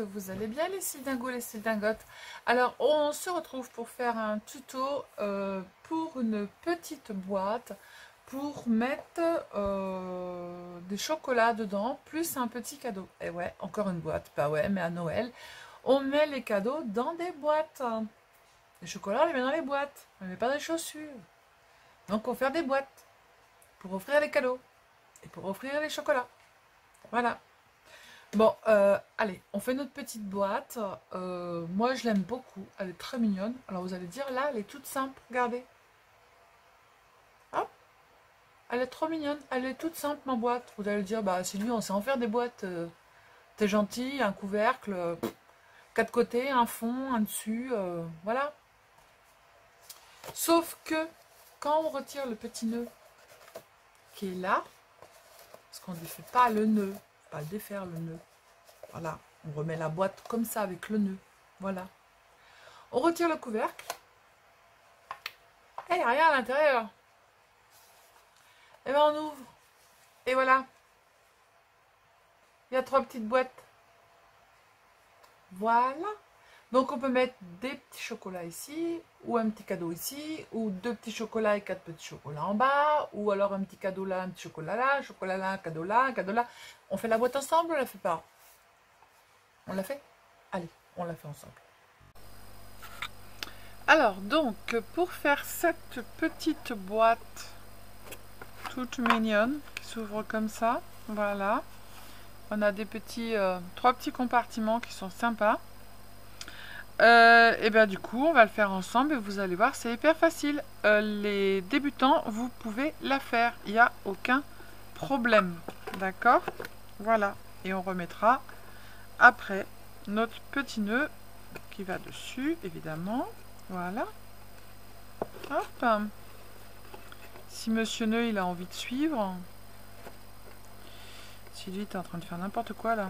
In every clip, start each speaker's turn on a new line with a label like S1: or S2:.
S1: que vous allez bien les cydingos, les cydingotes. Alors on se retrouve pour faire un tuto pour une petite boîte pour mettre des chocolats dedans plus un petit cadeau. Et ouais, encore une boîte, bah ouais, mais à Noël on met les cadeaux dans des boîtes. Les chocolats on les met dans les boîtes, on ne met pas dans les chaussures. Donc on va faire des boîtes pour offrir les cadeaux et pour offrir les chocolats. Voilà. Bon, allez, on fait notre petite boîte. Moi, je l'aime beaucoup. Elle est très mignonne. Alors, vous allez dire, là, elle est toute simple. Regardez. Hop. Elle est trop mignonne. Elle est toute simple, ma boîte. Vous allez dire, bah, Sylvie, on sait en faire des boîtes. T'es gentil, un couvercle, quatre côtés, un fond, un dessus. Voilà. Sauf que, quand on retire le petit nœud qui est là, parce qu'on ne défait pas le nœud, pas le défaire le nœud. Voilà, on remet la boîte comme ça avec le nœud. Voilà. On retire le couvercle. Et il n'y a rien à l'intérieur. Et bien on ouvre. Et voilà. Il y a 3 petites boîtes. Voilà. Donc on peut mettre des petits chocolats ici, ou un petit cadeau ici, ou 2 petits chocolats et 4 petits chocolats en bas, ou alors un petit cadeau là, un petit chocolat là, un cadeau là, un cadeau là. On fait la boîte ensemble ou on la fait pas? On l'a fait? Allez, on l'a fait ensemble. Alors, donc, pour faire cette petite boîte toute mignonne, qui s'ouvre comme ça, voilà. On a des petits, 3 petits compartiments qui sont sympas. Et bien du coup, on va le faire ensemble et vous allez voir, c'est hyper facile. Les débutants, vous pouvez la faire, il n'y a aucun problème. D'accord? Voilà. Et on remettra après notre petit nœud qui va dessus, évidemment. Voilà. Hop. Si Monsieur Nœud, il a envie de suivre. Sylvie, t'es en train de faire n'importe quoi, là.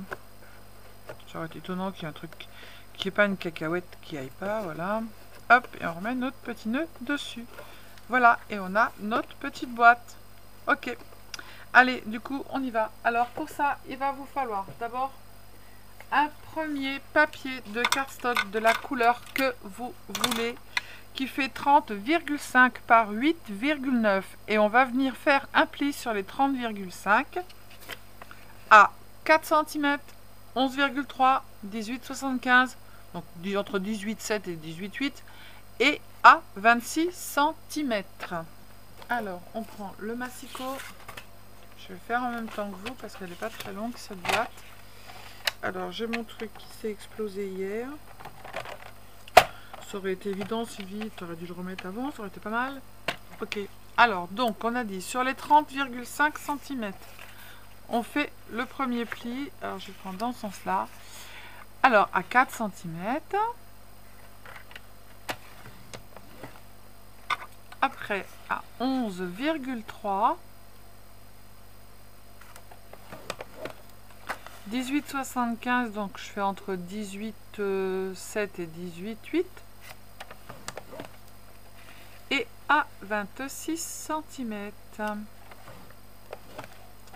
S1: Ça aurait été étonnant qu'il y ait un truc qui n'est pas une cacahuète qui aille pas, voilà. Hop, et on remet notre petit nœud dessus. Voilà, et on a notre petite boîte. Ok. Allez, du coup, on y va. Alors, pour ça, il va vous falloir d'abord un premier papier de cardstock de la couleur que vous voulez, qui fait 30,5 par 8,9. Et on va venir faire un pli sur les 30,5 à 4 cm, 11,3, 18,75, donc entre 18,7 et 18,8, et à 26 cm. Alors, on prend le massicot. Je vais le faire en même temps que vous parce qu'elle n'est pas très longue cette boîte. Alors, j'ai mon truc qui s'est explosé hier. Ça aurait été évident, Sylvie, tu aurais dû le remettre avant, ça aurait été pas mal. Ok, alors, donc, on a dit sur les 30,5 cm, on fait le premier pli. Alors, je vais prendre dans ce sens-là. Alors, à 4 cm. Après, à 11,3. 18,75, donc je fais entre 18,7 et 18,8. Et à 26 cm.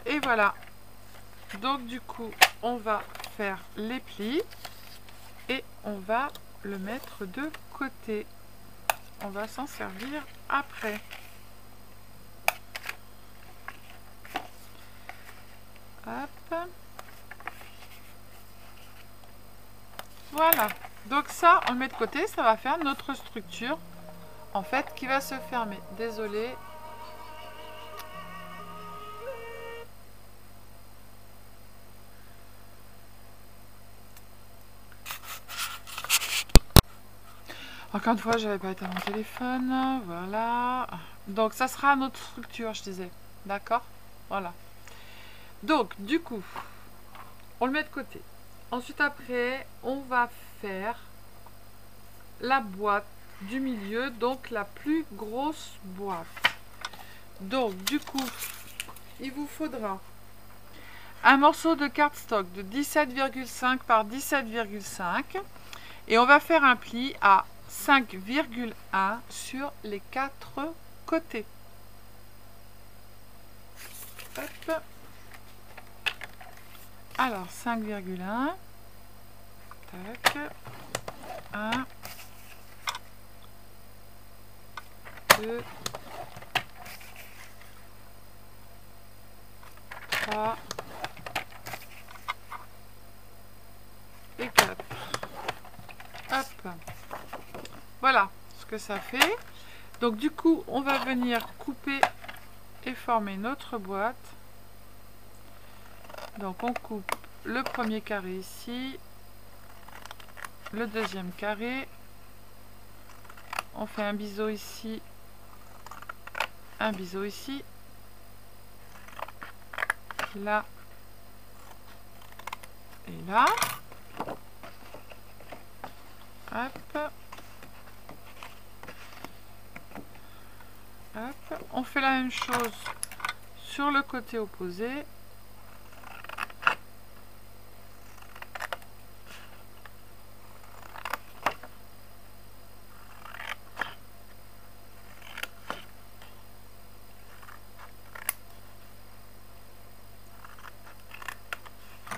S1: Et voilà. Donc du coup, on va faire les plis. Et on va le mettre de côté. On va s'en servir après. Hop. Voilà, donc ça on le met de côté, ça va faire notre structure en fait qui va se fermer. Désolée. Encore une fois, j'avais pas été à mon téléphone. Voilà. Donc ça sera notre structure, je disais. D'accord? Voilà. Donc du coup, on le met de côté. Ensuite après, on va faire la boîte du milieu, donc la plus grosse boîte. Donc du coup, il vous faudra un morceau de cardstock de 17,5 par 17,5 et on va faire un pli à 5,1 sur les 4 côtés. Hop. Alors 5,1. Tac. 1, 2, 3 et 4. Hop. Voilà ce que ça fait. Donc du coup, on va venir couper et former notre boîte. Donc on coupe le premier carré ici, le deuxième carré, on fait un biseau ici, un biseau ici, là et là. Hop. Hop. On fait la même chose sur le côté opposé.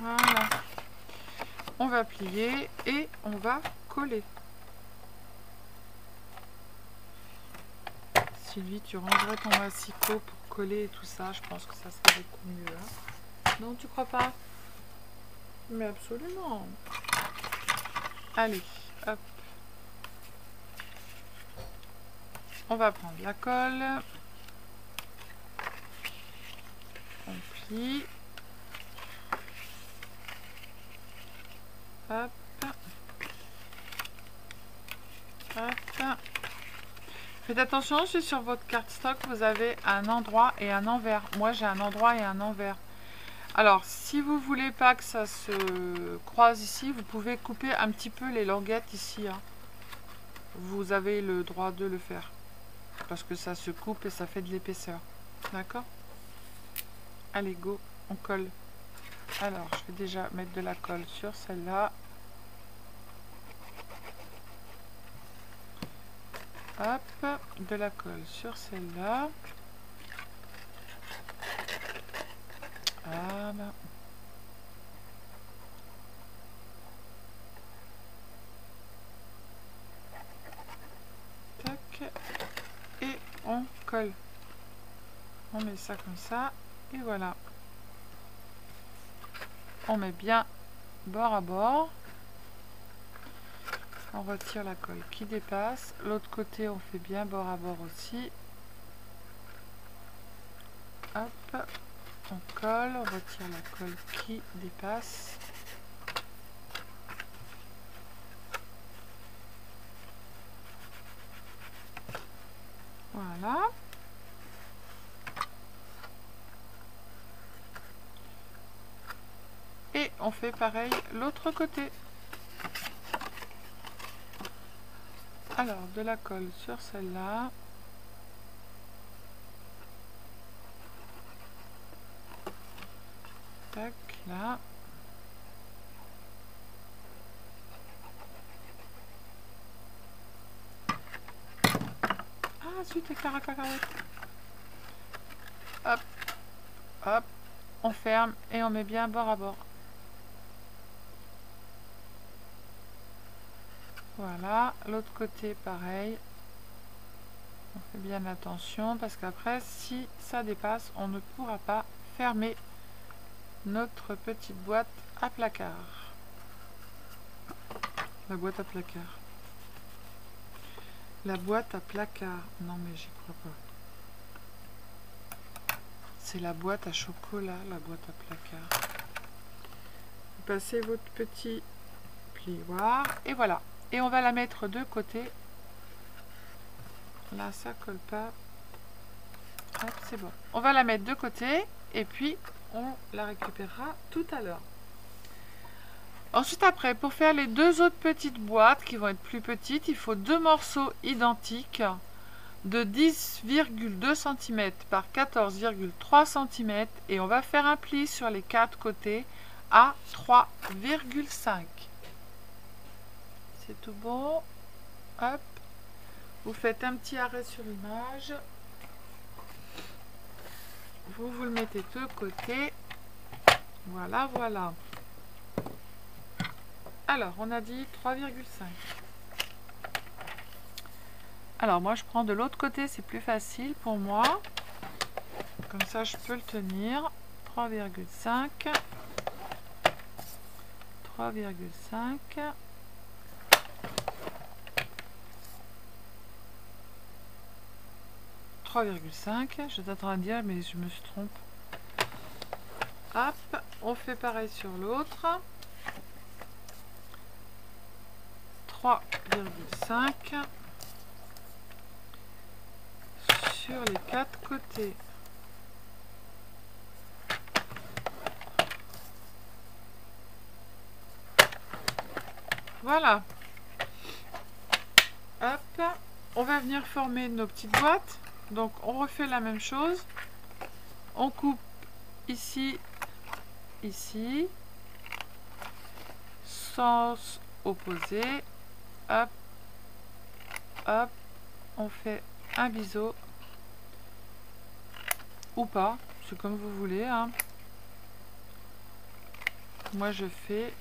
S1: Voilà. On va plier et on va coller. Sylvie, tu rangerais ton massicot pour coller et tout ça. Je pense que ça serait beaucoup mieux. Hein. Non, tu crois pas? Mais absolument. Allez, hop. On va prendre la colle. On plie. Hop. Hop. Faites attention, si sur votre cardstock, vous avez un endroit et un envers. Moi, j'ai un endroit et un envers. Alors, si vous voulez pas que ça se croise ici, vous pouvez couper un petit peu les languettes ici. Hein. Vous avez le droit de le faire. Parce que ça se coupe et ça fait de l'épaisseur. D'accord? Allez, go, on colle. Alors, je vais déjà mettre de la colle sur celle-là. Hop, de la colle sur celle-là. Ah ben. Tac. Et on colle. On met ça comme ça. Et voilà. On met bien bord à bord. On retire la colle qui dépasse. L'autre côté, on fait bien bord à bord aussi. Hop. On colle. On retire la colle qui dépasse. Voilà. Et on fait pareil l'autre côté. Alors, de la colle sur celle-là. Tac, là. Ah, zut, avec la cacahuète. Hop, hop. On ferme et on met bien bord à bord. Voilà, l'autre côté pareil. On fait bien attention parce qu'après, si ça dépasse, on ne pourra pas fermer notre petite boîte à placard. La boîte à placard. La boîte à placard. Non mais j'y crois pas. C'est la boîte à chocolat, la boîte à placard. Vous passez votre petit plioir et voilà. Et on va la mettre de côté. Là, ça colle pas. Hop, c'est bon. On va la mettre de côté et puis on la récupérera tout à l'heure. Ensuite, après, pour faire les deux autres petites boîtes qui vont être plus petites, il faut deux morceaux identiques de 10,2 cm par 14,3 cm et on va faire un pli sur les quatre côtés à 3,5. C'est tout bon. Hop. Vous faites un petit arrêt sur l'image. Vous le mettez de côté. Voilà, voilà. Alors, on a dit 3,5. Alors, moi, je prends de l'autre côté, c'est plus facile pour moi. Comme ça, je peux le tenir. 3,5. 3,5. 3,5. Je t'attends à dire, mais je me suis trompée. Hop, on fait pareil sur l'autre. 3,5 sur les 4 côtés. Voilà. Hop, on va venir former nos petites boîtes. Donc on refait la même chose. On coupe ici, ici, sens opposé. Hop, hop, on fait un biseau ou pas, c'est comme vous voulez, hein. Moi je fais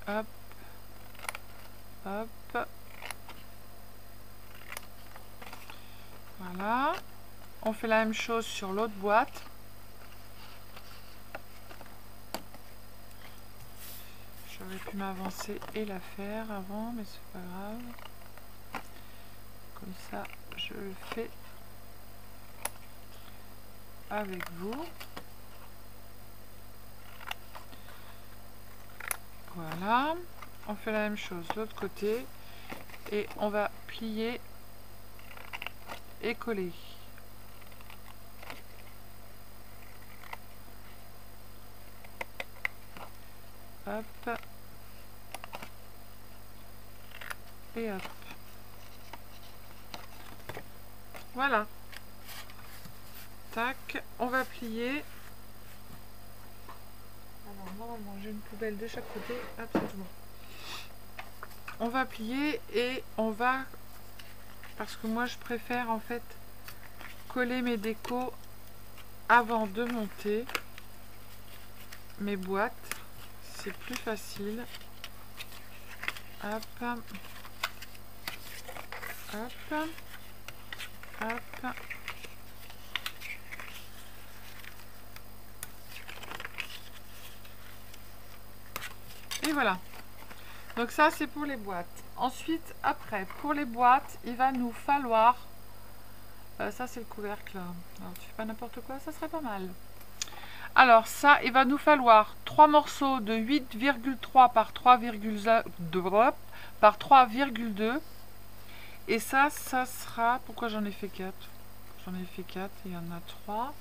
S1: hop, hop, voilà. On fait la même chose sur l'autre boîte. J'aurais pu m'avancer et la faire avant, mais c'est pas grave. Comme ça, je le fais avec vous. Voilà. On fait la même chose de l'autre côté. Et on va plier et coller. Hop. Et hop. Voilà. Tac. On va plier. Alors normalement j'ai une poubelle de chaque côté. Absolument. On va plier et on va... Parce que moi je préfère en fait coller mes décos avant de monter mes boîtes. C'est plus facile. Hop. Hop. Hop. Et voilà. Donc ça c'est pour les boîtes. Ensuite, après, pour les boîtes, il va nous falloir... ça c'est le couvercle. Alors tu fais pas n'importe quoi, ça serait pas mal. Alors ça, il va nous falloir 3 morceaux de 8,3 par 3,2 par 3,2. Et ça sera... Pourquoi j'en ai fait 4? J'en ai fait 4 et il y en a 3.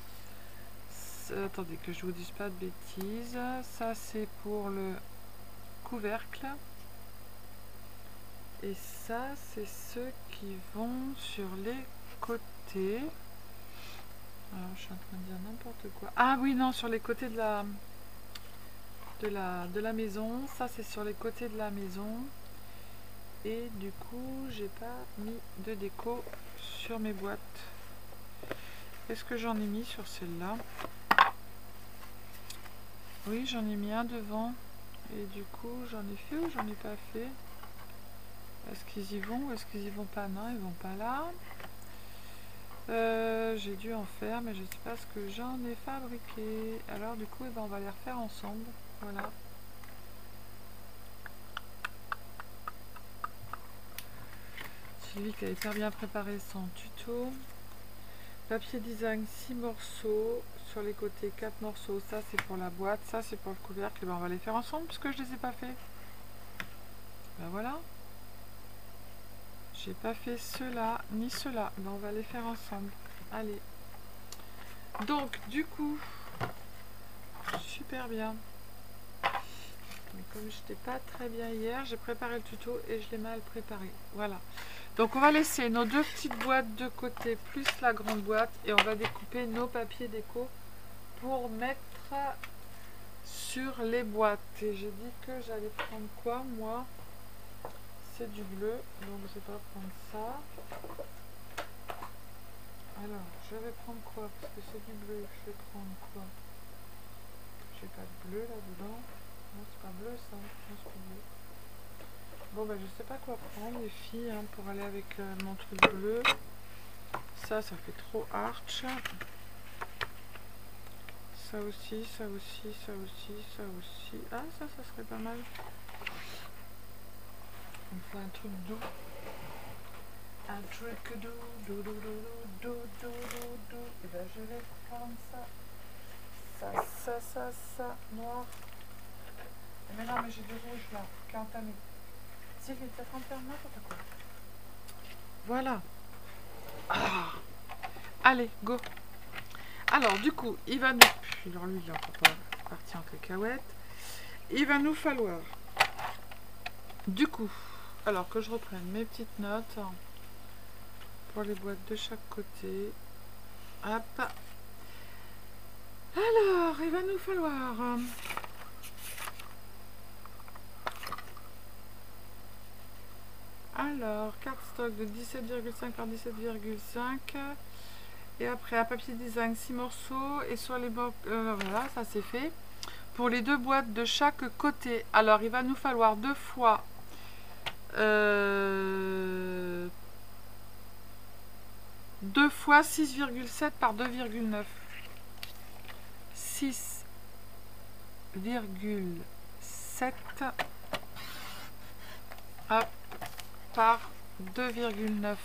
S1: Attendez que je vous dise pas de bêtises. Ça c'est pour le couvercle. Et ça c'est ceux qui vont sur les côtés. Alors je suis en train de dire n'importe quoi. Ah oui, non, sur les côtés de la maison. Ça c'est sur les côtés de la maison. Et du coup j'ai pas mis de déco sur mes boîtes. Est-ce que j'en ai mis sur celle-là? Oui, j'en ai mis un devant. Et du coup j'en ai fait ou j'en ai pas fait? Est-ce qu'ils y vont ou est-ce qu'ils y vont pas? Non, ils vont pas là. J'ai dû en faire, mais je sais pas ce que j'en ai fabriqué. Alors du coup, on va les refaire ensemble. Voilà. Sylvie qui a hyper bien préparé son tuto. Papier design 6 morceaux. Sur les côtés 4 morceaux. Ça c'est pour la boîte. Ça c'est pour le couvercle. On va les faire ensemble parce que je les ai pas fait. Ben voilà. J'ai pas fait ceux-là ni ceux-là. Ben on va les faire ensemble. Allez. Donc du coup, super bien. Mais comme je n'étais pas très bien hier, j'ai préparé le tuto et je l'ai mal préparé. Voilà. Donc on va laisser nos deux petites boîtes de côté plus la grande boîte et on va découper nos papiers déco pour mettre sur les boîtes. Et j'ai dit que j'allais prendre quoi moi? C'est du bleu, donc je vais prendre ça. Alors, je vais prendre quoi? Parce que c'est du bleu, je vais prendre quoi? J'ai pas de bleu là-dedans. Non, c'est pas bleu ça. Non, c'est pas bleu. Bon, ben, je sais pas quoi prendre, les filles, hein, pour aller avec mon truc bleu. Ça fait trop arch. Ça aussi, ça aussi, ça aussi, ça aussi. Ah, ça serait pas mal. Il me faut un truc doux. Un truc doux, doux, doux, doux, doux, doux, doux, doux. Et ben, je vais prendre ça. Ça, noir. Mais non, mais j'ai du rouge là, qui est entamé. Sylvie, t'es en train de faire n'importe quoi. Voilà. Ah. Allez, go. Alors, du coup, il va nous... Alors, lui, il est encore pas parti en cacahuète. Il va nous falloir... Du coup, alors que je reprenne mes petites notes pour les boîtes de chaque côté. Hop. Alors, il va nous falloir... Alors, cardstock de 17,5 par 17,5. Et après, un papier design 6 morceaux. Et sur les bords... voilà, ça c'est fait. Pour les deux boîtes de chaque côté. Alors, il va nous falloir 2 fois... 2 fois 6,7 par 2,9. 6,7 par 2,9.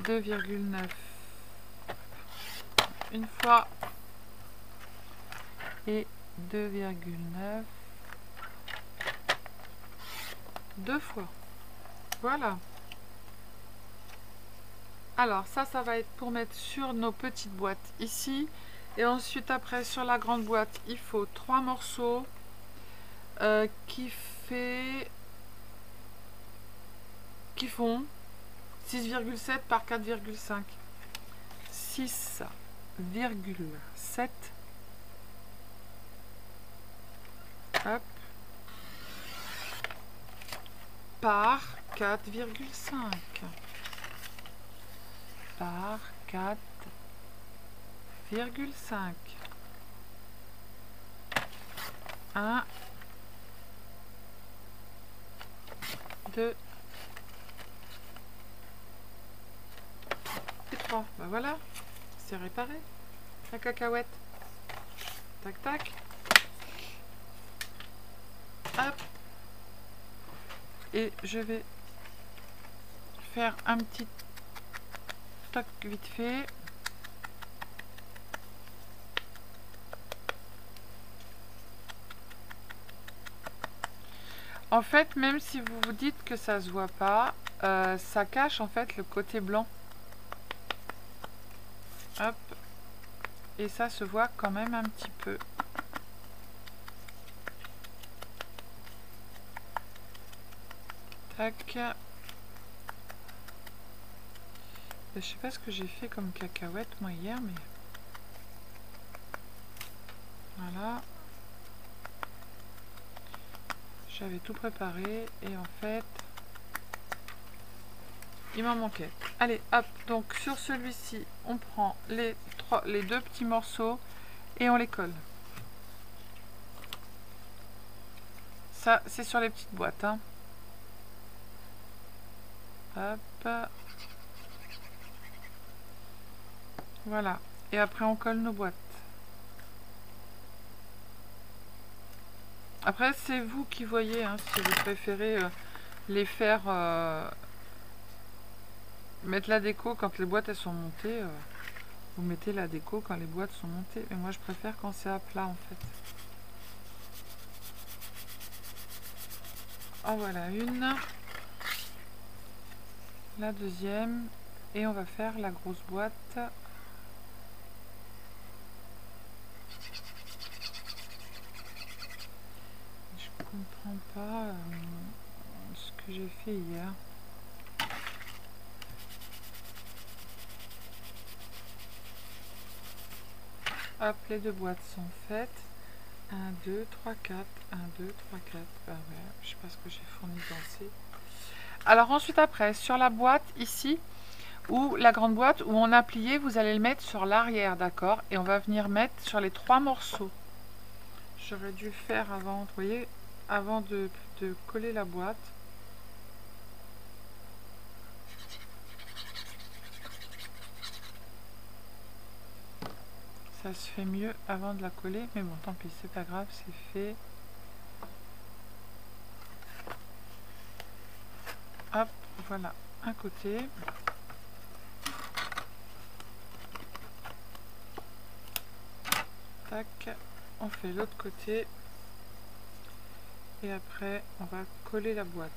S1: 2,9 une fois et 2,9 deux fois. Voilà. Alors ça va être pour mettre sur nos petites boîtes ici, et ensuite après sur la grande boîte il faut 3 morceaux qui font 6,7 par 4,5. 6,7 hop, par 4,5 par 4,5. 1, 2 et 3. Ben voilà, c'est réparé la cacahuète. Tac tac. Hop. Et je vais faire un petit toc vite fait. En fait, même si vous vous dites que ça se voit pas, ça cache en fait le côté blanc. Hop. Et ça se voit quand même un petit peu. Tac. Je sais pas ce que j'ai fait comme cacahuète moi hier, mais voilà. J'avais tout préparé et en fait il m'en manquait. Allez hop, donc sur celui-ci on prend les deux petits morceaux et on les colle. Ça c'est sur les petites boîtes, hein. Hop. Voilà. Et après on colle nos boîtes. Après c'est vous qui voyez, hein, si vous préférez les faire mettre la déco quand les boîtes elles sont montées. Vous mettez la déco quand les boîtes sont montées. Mais moi je préfère quand c'est à plat en fait. En voilà une. La deuxième. Et on va faire la grosse boîte. Je comprends pas ce que j'ai fait hier. Hop, les deux boîtes sont faites. 1, 2, 3, 4. 1, 2, 3, 4. Ben ouais, je sais pas ce que j'ai fourni dans ces. Alors ensuite après, sur la boîte ici, ou la grande boîte où on a plié, vous allez le mettre sur l'arrière, d'accord? Et on va venir mettre sur les 3 morceaux. J'aurais dû le faire avant, vous voyez, avant de coller la boîte. Ça se fait mieux avant de la coller, mais bon, tant pis, c'est pas grave, c'est fait. Hop, voilà, un côté. Tac, on fait l'autre côté. Et après, on va coller la boîte.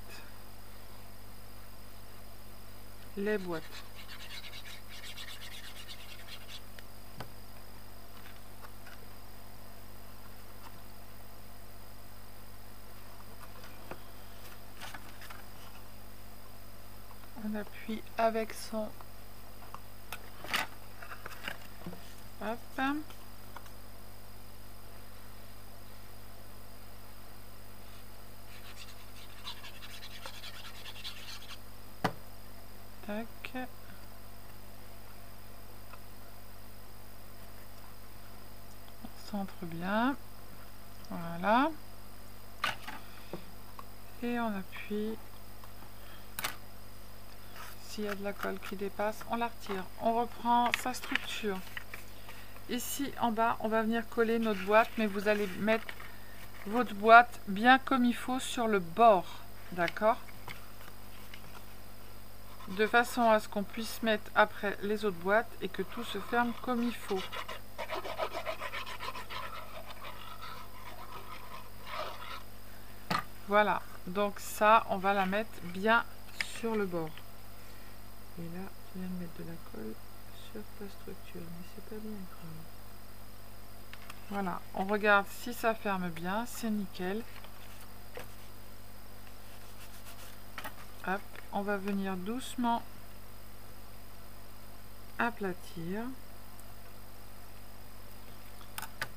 S1: Les boîtes. On appuie avec son... Hop. Tac. On centre bien. Voilà. Et on appuie. S'il y a de la colle qui dépasse, on la retire. On reprend sa structure. Ici en bas, on va venir coller notre boîte, mais vous allez mettre votre boîte bien comme il faut sur le bord. D'accord? De façon à ce qu'on puisse mettre après les autres boîtes et que tout se ferme comme il faut. Voilà, donc ça, on va la mettre bien sur le bord. Et là, tu viens de mettre de la colle sur ta structure, mais c'est pas bien grave. Voilà, on regarde si ça ferme bien, c'est nickel. Hop, on va venir doucement aplatir.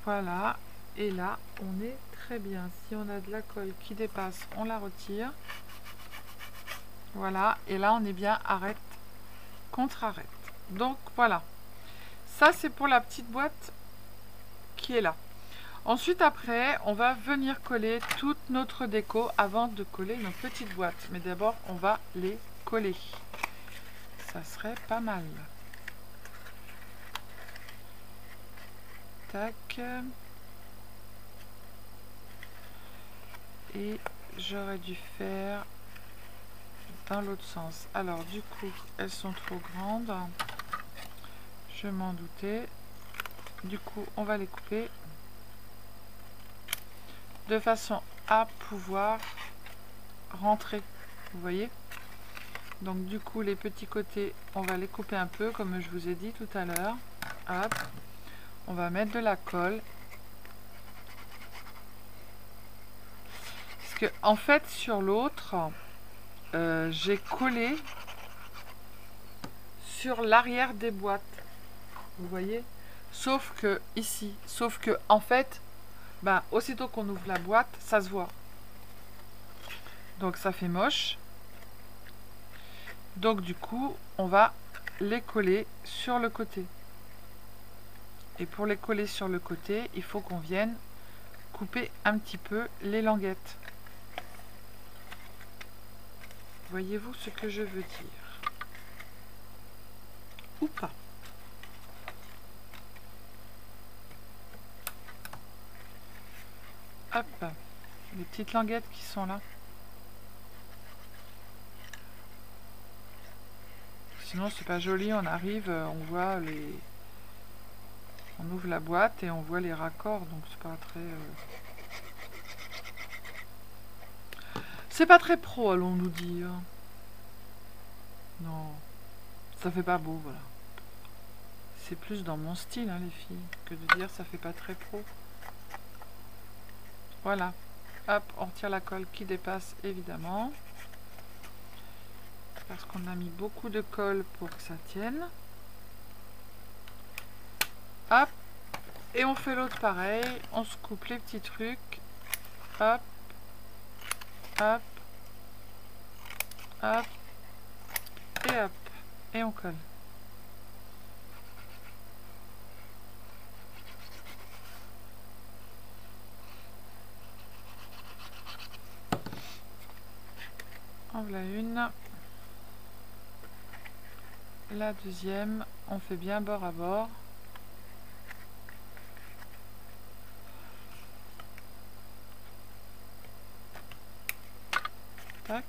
S1: Voilà, et là, on est très bien. Si on a de la colle qui dépasse, on la retire. Voilà, et là, on est bien arête contre arête. Donc, voilà. Ça, c'est pour la petite boîte qui est là. Ensuite, après, on va venir coller toute notre déco avant de coller nos petites boîtes. Mais d'abord, on va les coller. Ça serait pas mal. Tac. Et j'aurais dû faire dans l'autre sens. Alors, du coup, elles sont trop grandes. Je m'en doutais. Du coup, on va les couper de façon à pouvoir rentrer. Vous voyez? Donc, du coup, les petits côtés, on va les couper un peu, comme je vous ai dit tout à l'heure. Hop. On va mettre de la colle. Parce que, en fait, sur l'autre, j'ai collé sur l'arrière des boîtes. Vous voyez? Sauf que ici, en fait, ben, aussitôt qu'on ouvre la boîte, ça se voit. Donc ça fait moche. Donc du coup, on va les coller sur le côté. Et pour les coller sur le côté, il faut qu'on vienne couper un petit peu les languettes. Voyez-vous ce que je veux dire? Ou pas? Hop, les petites languettes qui sont là. Sinon, c'est pas joli, on arrive, on voit les... On ouvre la boîte et on voit les raccords, donc c'est pas très... C'est pas très pro, allons-nous dire. Non, ça fait pas beau, voilà. C'est plus dans mon style, hein, les filles, que de dire ça fait pas très pro. Voilà. Hop, on retire la colle qui dépasse, évidemment. Parce qu'on a mis beaucoup de colle pour que ça tienne. Hop. Et on fait l'autre pareil. On se coupe les petits trucs. Hop. Hop. Hop. Et hop. Et on colle. En voilà une. La deuxième, on fait bien bord à bord. Tac.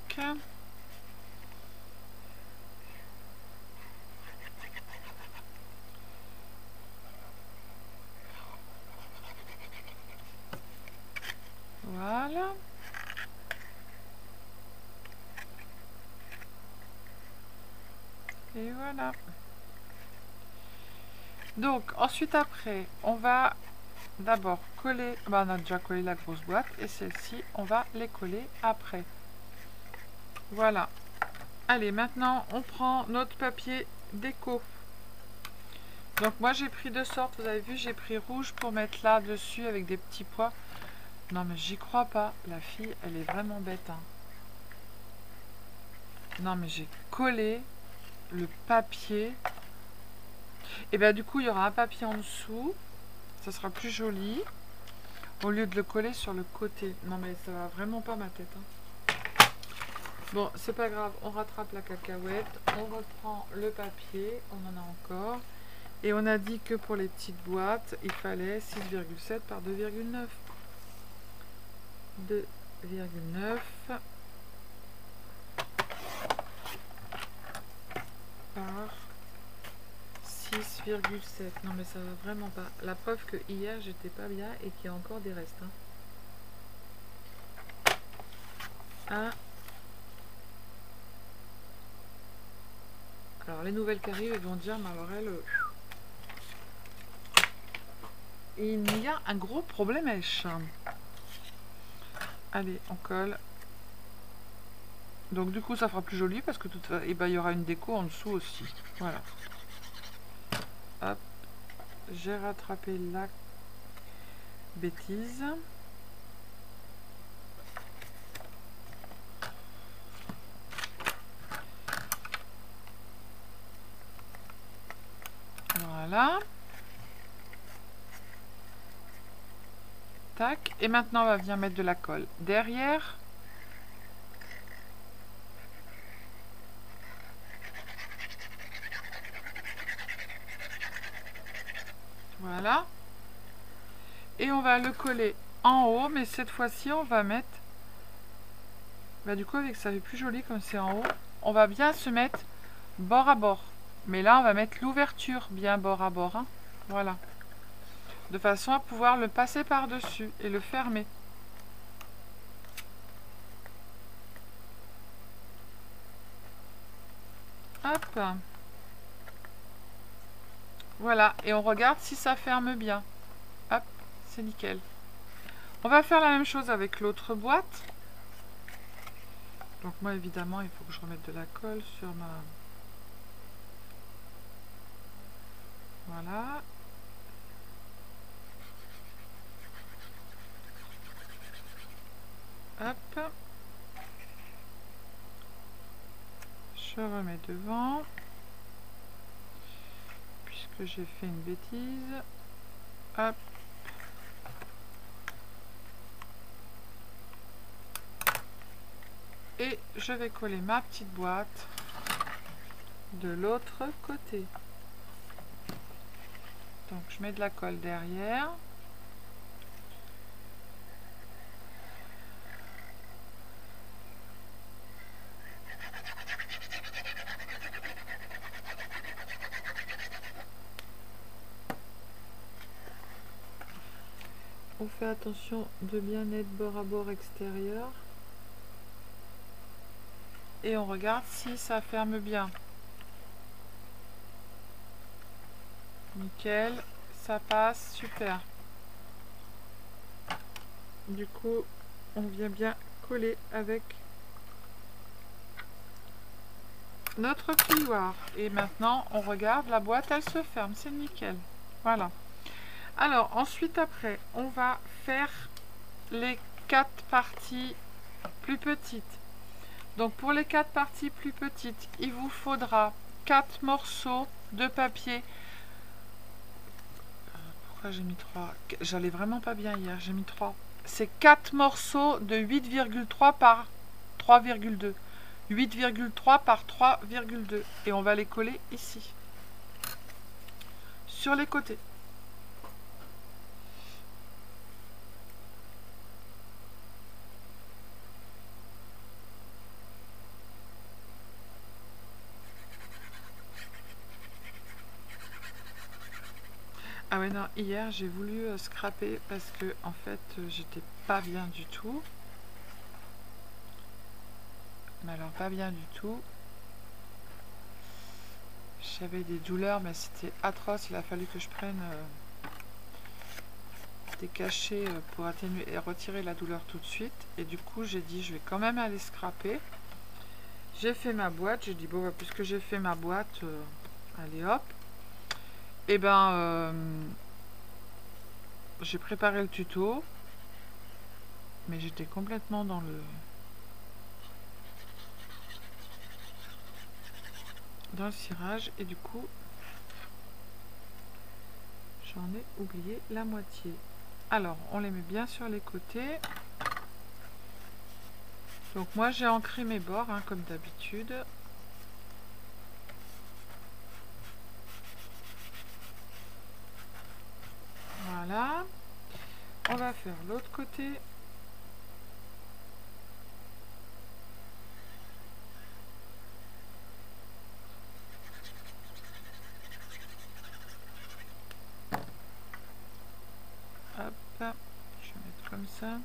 S1: Voilà. Et voilà. Donc, ensuite après, on va d'abord coller. Bah, on a déjà collé la grosse boîte. Et celle-ci, on va les coller après. Voilà. Allez, maintenant, on prend notre papier déco. Donc, moi, j'ai pris de sorte. Vous avez vu, j'ai pris rouge pour mettre là dessus avec des petits pois. Non, mais j'y crois pas. La fille, elle est vraiment bête. Hein. Non, mais j'ai collé le papier. Et bien, du coup, il y aura un papier en dessous. Ça sera plus joli. Au lieu de le coller sur le côté. Non, mais ça va vraiment pas ma tête. Hein. Bon, c'est pas grave. On rattrape la cacahuète. On reprend le papier. On en a encore. Et on a dit que pour les petites boîtes, il fallait 6,7 par 2,9. 2,9 par 6,7. Non mais ça va vraiment pas. La preuve que hier j'étais pas bien et qu'il y a encore des restes. Hein. Alors les nouvelles qui arrivent, elles vont dire, mais alors elle... il y a un gros problème avec ça. Allez, on colle. Donc du coup ça fera plus joli parce que tout, et ben, il y aura une déco en dessous aussi. Voilà. Hop. J'ai rattrapé la bêtise. Voilà. Tac. Et maintenant on va venir mettre de la colle derrière. Voilà. Et on va le coller en haut, mais cette fois-ci on va mettre... Bah, du coup avec ça fait plus joli comme c'est en haut. On va bien se mettre bord à bord. Mais là on va mettre l'ouverture bien bord à bord. Hein. Voilà. De façon à pouvoir le passer par-dessus et le fermer. Hop. Voilà. Et on regarde si ça ferme bien. Hop. C'est nickel. On va faire la même chose avec l'autre boîte. Donc moi évidemment il faut que je remette de la colle sur ma... Voilà. Hop. Je remets devant. Puisque j'ai fait une bêtise. Hop. Et je vais coller ma petite boîte de l'autre côté. Donc je mets de la colle derrière. On fait attention de bien être bord à bord extérieur. Et on regarde si ça ferme bien. Nickel, ça passe, super. Du coup, on vient bien coller avec notre plioir. Et maintenant, on regarde, la boîte, elle se ferme, c'est nickel. Voilà. Alors, ensuite, après, on va faire les 4 parties plus petites. Donc, pour les 4 parties plus petites, il vous faudra 4 morceaux de papier. Pourquoi j'ai mis 3? J'allais vraiment pas bien hier, j'ai mis 3. C'est 4 morceaux de 8,3 par 3,2. 8,3 par 3,2 et on va les coller ici, sur les côtés. Ah ouais non, hier j'ai voulu scraper parce que en fait j'étais pas bien du tout. Mais alors pas bien du tout. J'avais des douleurs mais c'était atroce. Il a fallu que je prenne des cachets pour atténuer et retirer la douleur tout de suite. Et du coup j'ai dit je vais quand même aller scraper. J'ai fait ma boîte. J'ai dit bon bah, puisque j'ai fait ma boîte, allez hop. Et ben j'ai préparé le tuto. Mais j'étais complètement dans le cirage et du coup j'en ai oublié la moitié. Alors on les met bien sur les côtés. Donc moi j'ai ancré mes bords hein, comme d'habitude. Voilà. On va faire l'autre côté. Hop, je vais mettre comme ça.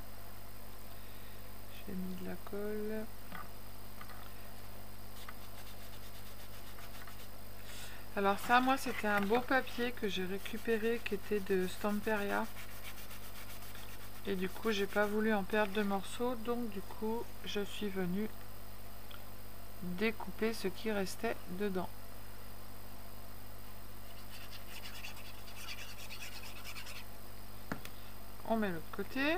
S1: J'ai mis de la colle. Alors ça, moi, c'était un beau papier que j'ai récupéré qui était de Stamperia. Et du coup, j'ai pas voulu en perdre de morceaux. Donc du coup, je suis venue découper ce qui restait dedans. On met l'autre côté.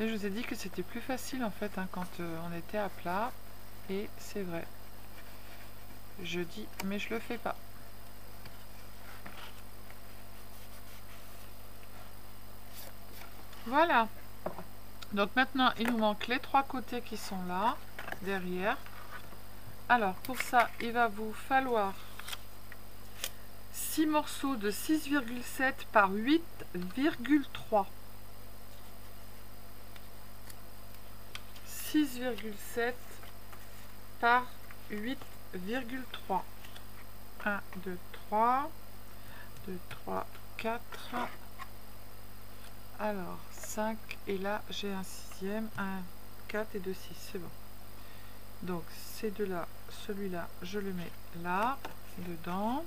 S1: Et je vous ai dit que c'était plus facile en fait hein, quand on était à plat. Et c'est vrai. Je dis, mais je le fais pas. Voilà. Donc maintenant, il nous manque les trois côtés qui sont là, derrière. Alors, pour ça, il va vous falloir 6 morceaux de 6,7 par 8,3. 6,7 par 8,3. 1, 2, 3. 2, 3, 4. Alors, 5. Et là, j'ai un sixième. 1, 4 et 2, 6. C'est bon. Donc, ces deux-là, celui-là, je le mets là, dedans.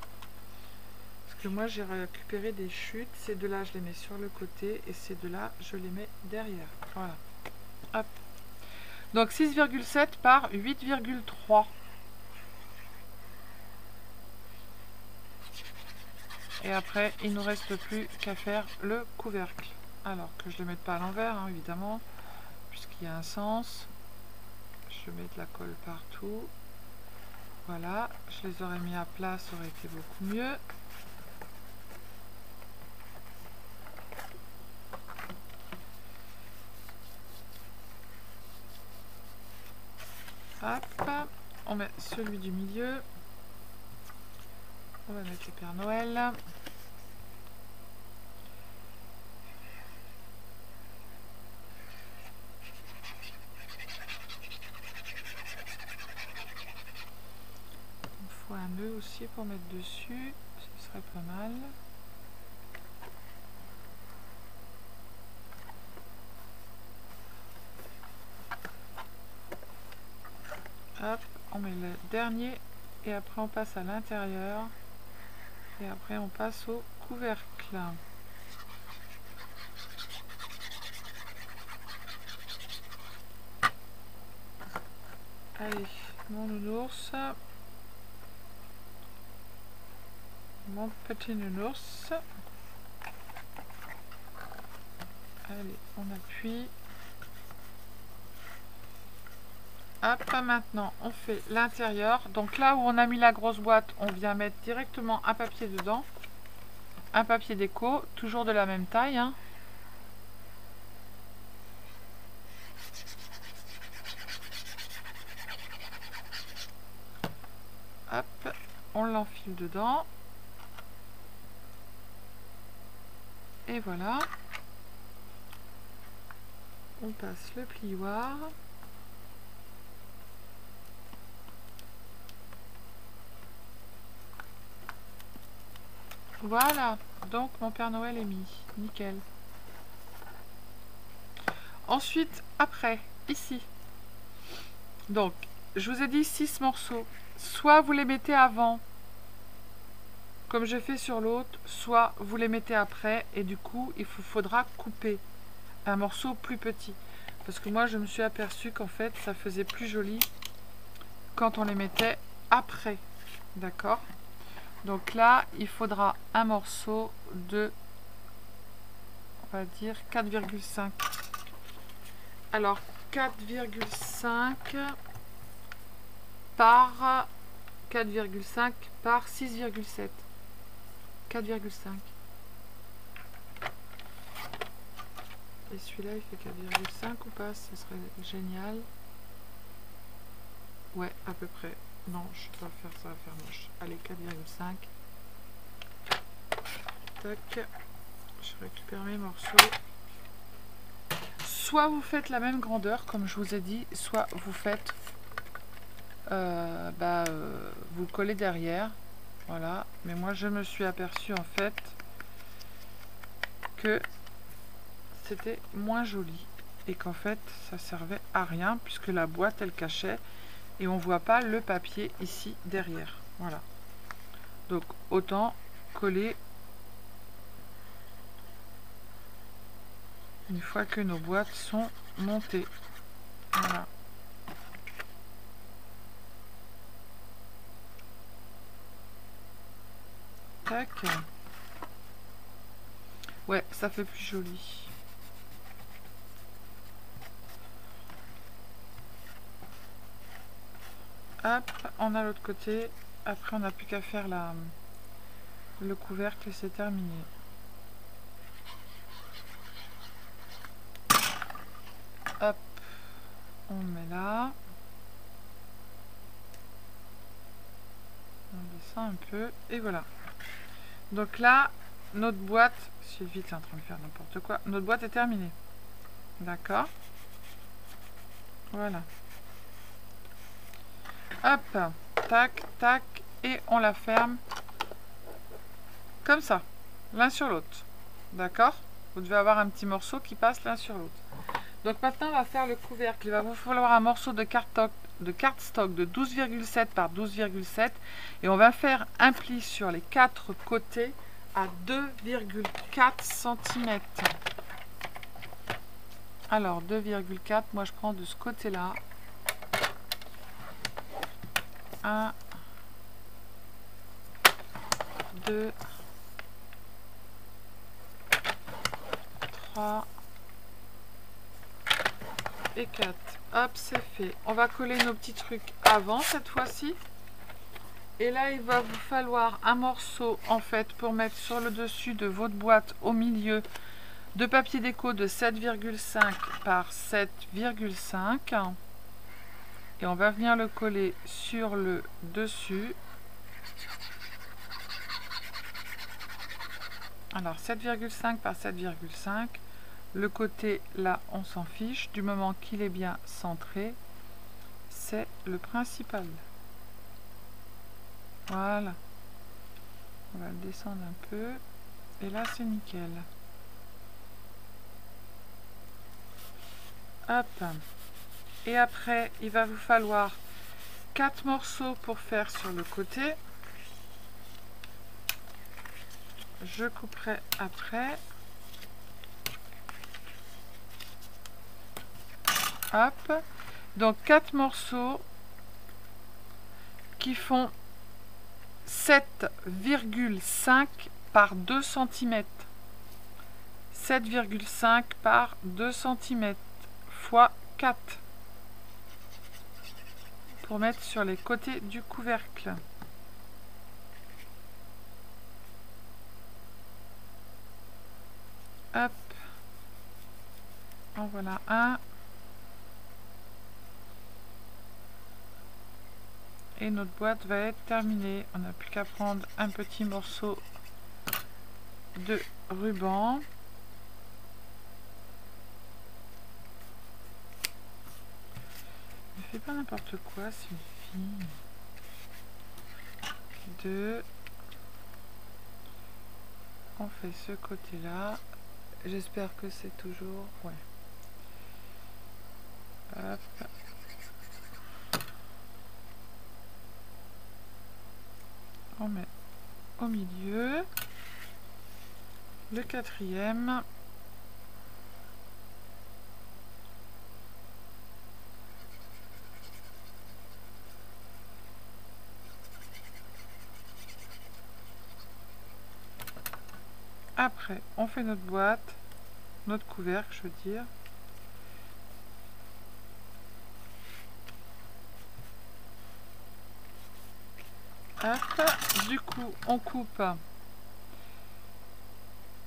S1: Parce que moi, j'ai récupéré des chutes. Ces deux-là, je les mets sur le côté. Et ces deux-là, je les mets derrière. Voilà. Hop. Donc, 6,7 par 8,3. Et après, il ne nous reste plus qu'à faire le couvercle. Alors que je ne le mette pas à l'envers, hein, évidemment, puisqu'il y a un sens. Je mets de la colle partout. Voilà, je les aurais mis à plat, ça aurait été beaucoup mieux. Hop, on met celui du milieu. On va mettre le Père Noël. Il faut un nœud aussi pour mettre dessus, ce serait pas mal. Hop, on met le dernier et après on passe à l'intérieur et après on passe au couvercle. Allez, mon nounours, mon petit nounours. Allez, on appuie. Hop, maintenant on fait l'intérieur. Donc là où on a mis la grosse boîte, on vient mettre directement un papier dedans. un papier déco, toujours de la même taille, hein. Hop, on l'enfile dedans. Et voilà. On passe le plioir. Voilà, donc mon Père Noël est mis. Nickel. Ensuite, après, ici. Donc, je vous ai dit 6 morceaux. Soit vous les mettez avant, comme j'ai fait sur l'autre, soit vous les mettez après. Et du coup, il vous faudra couper un morceau plus petit. Parce que moi, je me suis aperçue qu'en fait, ça faisait plus joli quand on les mettait après. D'accord ? Donc là, il faudra un morceau de, on va dire, 4,5. Alors, 4,5 par 4,5 par 6,7. 4,5. Et celui-là, il fait 4,5 ou pas? Ce serait génial. Ouais, à peu près. Non, je vais pas faire ça, va faire moche. Allez, 4,5. Tac. Je récupère mes morceaux. Soit vous faites la même grandeur, comme je vous ai dit, soit vous faites... vous le collez derrière. Voilà. Mais moi, je me suis aperçue, en fait, que c'était moins joli. Et qu'en fait, ça servait à rien, puisque la boîte, elle cachait. Et on voit pas le papier ici derrière. Voilà. Donc autant coller une fois que nos boîtes sont montées. Voilà. Tac. Ouais, ça fait plus joli. Hop, on a l'autre côté. Après, on n'a plus qu'à faire le couvercle et c'est terminé. Hop, on le met là. On descend un peu et voilà. Donc là, notre boîte, Sylvie est en train de faire n'importe quoi. Notre boîte est terminée. D'accord. Voilà. Hop, tac, tac, et on la ferme comme ça, l'un sur l'autre. D'accord? Vous devez avoir un petit morceau qui passe l'un sur l'autre. Donc maintenant, on va faire le couvercle. Il va vous falloir un morceau de cardstock de 12,7 par 12,7 et on va faire un pli sur les 4 côtés à 2,4 cm. Alors 2,4, moi je prends de ce côté-là. 1, 2, 3 et 4. Hop, c'est fait. On va coller nos petits trucs avant cette fois-ci. Et là, il va vous falloir un morceau, en fait, pour mettre sur le dessus de votre boîte au milieu de papier déco de 7,5 par 7,5. Et on va venir le coller sur le dessus. Alors 7,5 par 7,5. Le côté là, on s'en fiche. Du moment qu'il est bien centré, c'est le principal. Voilà. On va le descendre un peu. Et là, c'est nickel. Hop. Et après, il va vous falloir 4 morceaux pour faire sur le côté. Je couperai après. Hop. Donc 4 morceaux qui font 7,5 par 2 cm. 7,5 par 2 cm fois 4 pour mettre sur les côtés du couvercle. Hop. En voilà un. Et notre boîte va être terminée. On n'a plus qu'à prendre un petit morceau de ruban. Ne fais pas n'importe quoi, Sylvie. 2. On fait ce côté-là. J'espère que c'est toujours... Ouais. Hop. On met au milieu. Le 4e. Après, on fait notre boîte, notre couvercle, je veux dire. Hop. Du coup, on coupe.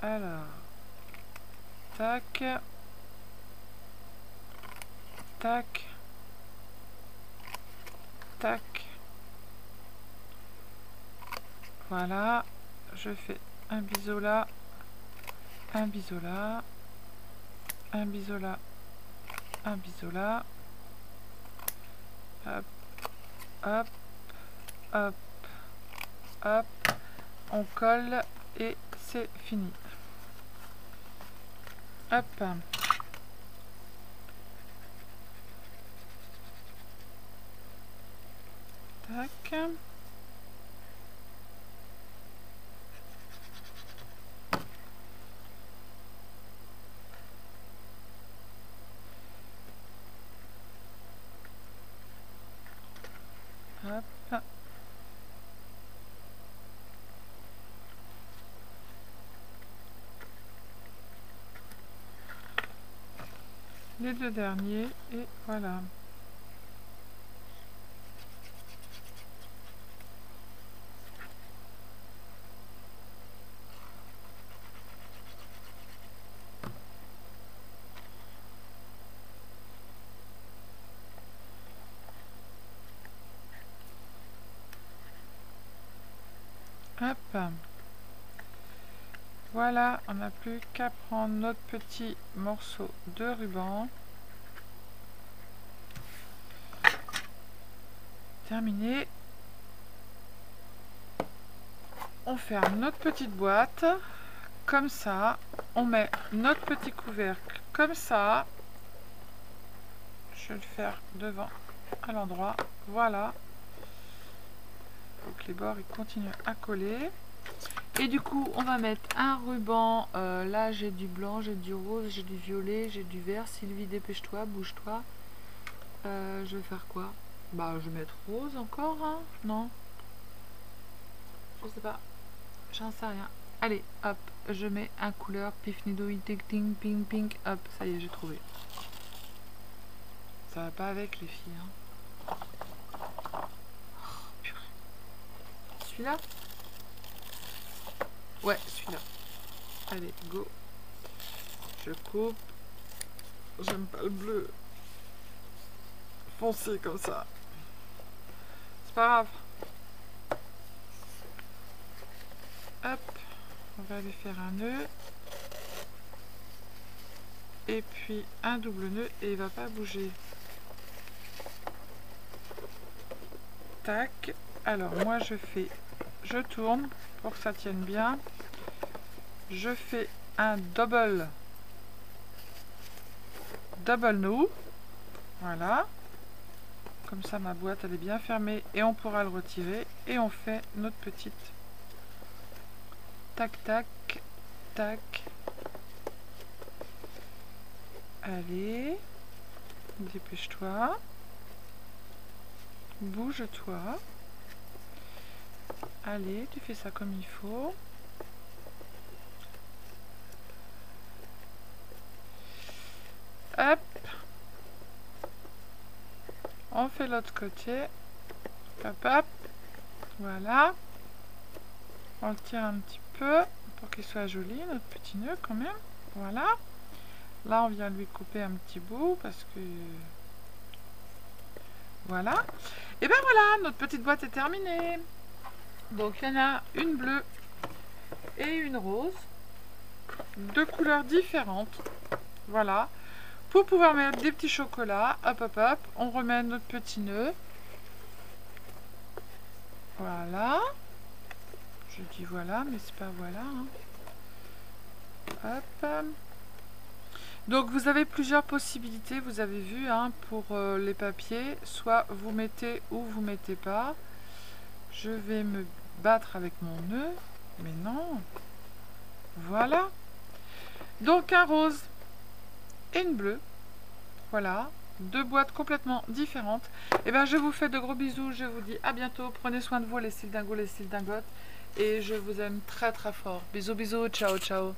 S1: Alors, tac, tac, tac. Voilà, je fais un biseau là, un biseau là, un biseau là, un biseau là. Hop, hop, hop, hop. On colle et c'est fini. Hop. Tac. Hop. Les 2 derniers et voilà. Hop. Voilà, on n'a plus qu'à prendre notre petit morceau de ruban. Terminé. On ferme notre petite boîte. Comme ça. On met notre petit couvercle comme ça. Je vais le faire devant à l'endroit. Voilà. Faut que les bords ils continuent à coller. Et du coup, on va mettre un ruban. Là, j'ai du blanc, j'ai du rose, j'ai du violet, j'ai du vert. Sylvie, dépêche-toi, bouge-toi. Je vais faire quoi? Bah, je vais mettre rose encore, hein? Non? Je sais pas. J'en sais rien. Allez, hop, je mets un couleur pifnido, ting, ping, pink. Hop, ça y est, j'ai trouvé. Ça va pas avec les filles, hein. Oh, purée. Celui-là? Ouais, celui-là. Allez, go. Je coupe. J'aime pas le bleu foncé comme ça. C'est pas grave. Hop. On va lui faire un nœud. Et puis un double nœud et il va pas bouger. Tac. Alors moi je tourne pour que ça tienne bien. Je fais un double nœud. Voilà. Comme ça ma boîte elle est bien fermée et on pourra le retirer. Et on fait notre petite tac tac tac. Allez, dépêche-toi. Bouge-toi. Allez, tu fais ça comme il faut. Hop. On fait l'autre côté. Hop, hop. Voilà. On le tire un petit peu pour qu'il soit joli, notre petit nœud quand même. Voilà. Là, on vient lui couper un petit bout parce que... Voilà. Et ben voilà, notre petite boîte est terminée. Donc, il y en a une bleue et une rose. Deux couleurs différentes. Voilà. Pour pouvoir mettre des petits chocolats. Hop, hop, hop. On remet notre petit nœud. Voilà. Je dis voilà, mais c'est pas voilà. Hein. Hop. Donc vous avez plusieurs possibilités, vous avez vu, hein, pour les papiers. Soit vous mettez ou vous mettez pas. Je vais me battre avec mon nœud. Mais non. Voilà. Donc un rose et une bleue. Voilà. Deux boîtes complètement différentes. Et bien je vous fais de gros bisous. Je vous dis à bientôt. Prenez soin de vous les styles dingos, les styles dingotes. Et je vous aime très très fort. Bisous bisous. Ciao ciao.